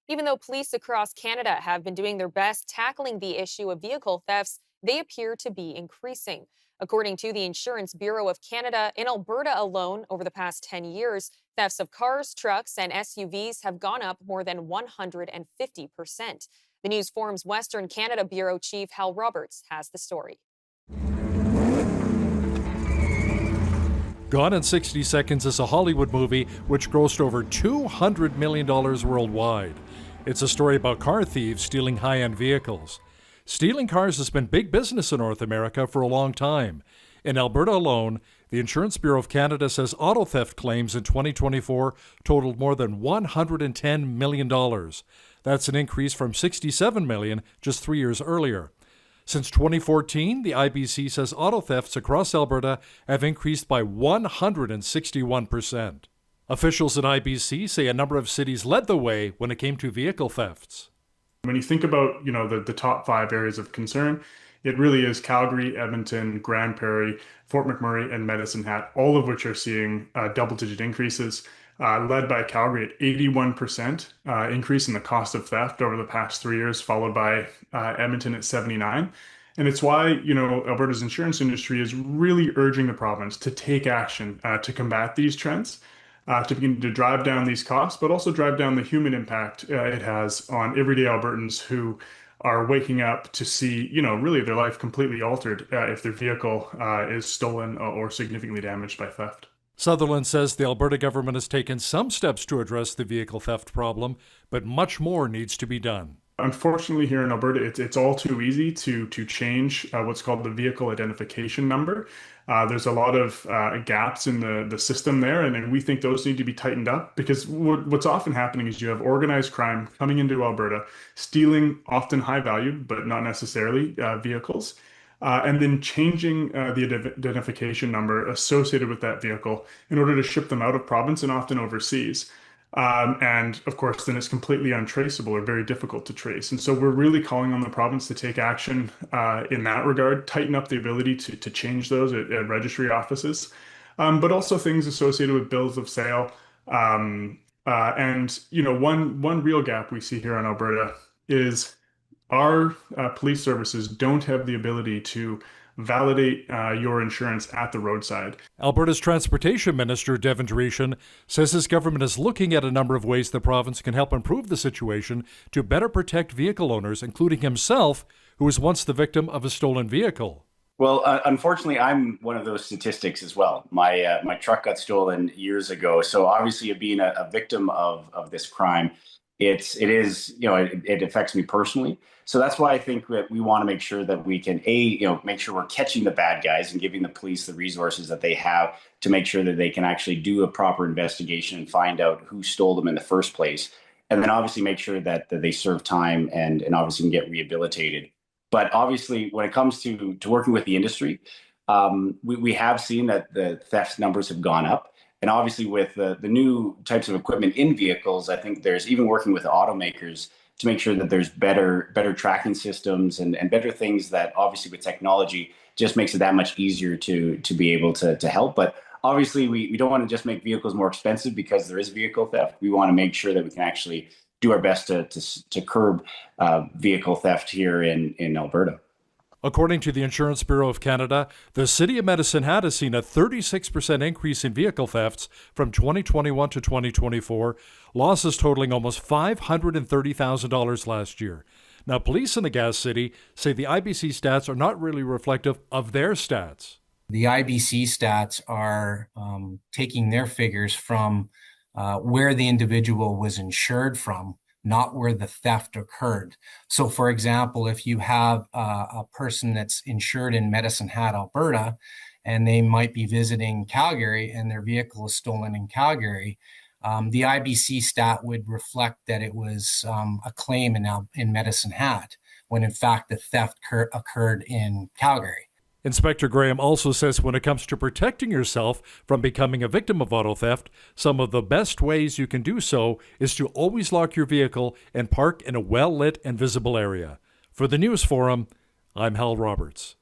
Even though police across Canada have been doing their best tackling the issue of vehicle thefts, they appear to be increasing. According to the Insurance Bureau of Canada, in Alberta alone, over the past 10 years, thefts of cars, trucks, and SUVs have gone up more than 150%. The News Forum's Western Canada Bureau Chief Hal Roberts has the story. Gone in 60 Seconds is a Hollywood movie which grossed over $200 million worldwide. It's a story about car thieves stealing high-end vehicles. Stealing cars has been big business in North America for a long time. In Alberta alone, the Insurance Bureau of Canada says auto theft claims in 2024 totaled more than $110 million. That's an increase from $67 million just 3 years earlier. Since 2014, the IBC says auto thefts across Alberta have increased by 161%. Officials at IBC say a number of cities led the way when it came to vehicle thefts. When you think about, the top 5 areas of concern, it really is Calgary, Edmonton, Grand Prairie, Fort McMurray, and Medicine Hat, all of which are seeing double-digit increases, led by Calgary at 81% increase in the cost of theft over the past 3 years, followed by Edmonton at 79%. And it's why, Alberta's insurance industry is really urging the province to take action to combat these trends, to begin to drive down these costs, but also drive down the human impact it has on everyday Albertans who are waking up to see, really their life completely altered if their vehicle is stolen or significantly damaged by theft. Sutherland says the Alberta government has taken some steps to address the vehicle theft problem, but much more needs to be done. Unfortunately, here in Alberta, it's all too easy to change what's called the vehicle identification number. There's a lot of gaps in the system there, and we think those need to be tightened up because what's often happening is you have organized crime coming into Alberta, stealing often high value, but not necessarily vehicles, and then changing the identification number associated with that vehicle in order to ship them out of province and often overseas. And of course, then it's completely untraceable or very difficult to trace. And so we're really calling on the province to take action in that regard, tighten up the ability to change those at registry offices, but also things associated with bills of sale. And, one real gap we see here in Alberta is our police services don't have the ability to validate your insurance at the roadside. Alberta's Transportation Minister, Devin Dreeshen, says his government is looking at a number of ways the province can help improve the situation to better protect vehicle owners, including himself, who was once the victim of a stolen vehicle. Well, unfortunately, I'm one of those statistics as well. My truck got stolen years ago. So obviously, being a victim of this crime, it affects me personally. So that's why I think that we want to make sure that we can, make sure we're catching the bad guys and giving the police the resources that they have to make sure that they can actually do a proper investigation and find out who stole them in the first place. And then obviously make sure that they serve time and obviously can get rehabilitated. But obviously, when it comes to working with the industry, we have seen that the theft numbers have gone up. And obviously with the new types of equipment in vehicles, I think there's even working with automakers to make sure that there's better tracking systems and better things that obviously with technology just makes it that much easier to be able to help. But obviously we don't want to just make vehicles more expensive because there is vehicle theft. We want to make sure that we can actually do our best to curb vehicle theft here in Alberta. According to the Insurance Bureau of Canada, the City of Medicine Hat has seen a 36% increase in vehicle thefts from 2021 to 2024, losses totaling almost $530,000 last year. Now, police in the Gas City say the IBC stats are not really reflective of their stats. The IBC stats are taking their figures from where the individual was insured from, not where the theft occurred. So, for example, if you have a person that's insured in Medicine Hat, Alberta, and they might be visiting Calgary and their vehicle is stolen in Calgary, the IBC stat would reflect that it was a claim in Medicine Hat, when in fact the theft occurred in Calgary. Inspector Graham also says when it comes to protecting yourself from becoming a victim of auto theft, some of the best ways you can do so is to always lock your vehicle and park in a well-lit and visible area. For the News Forum, I'm Hal Roberts.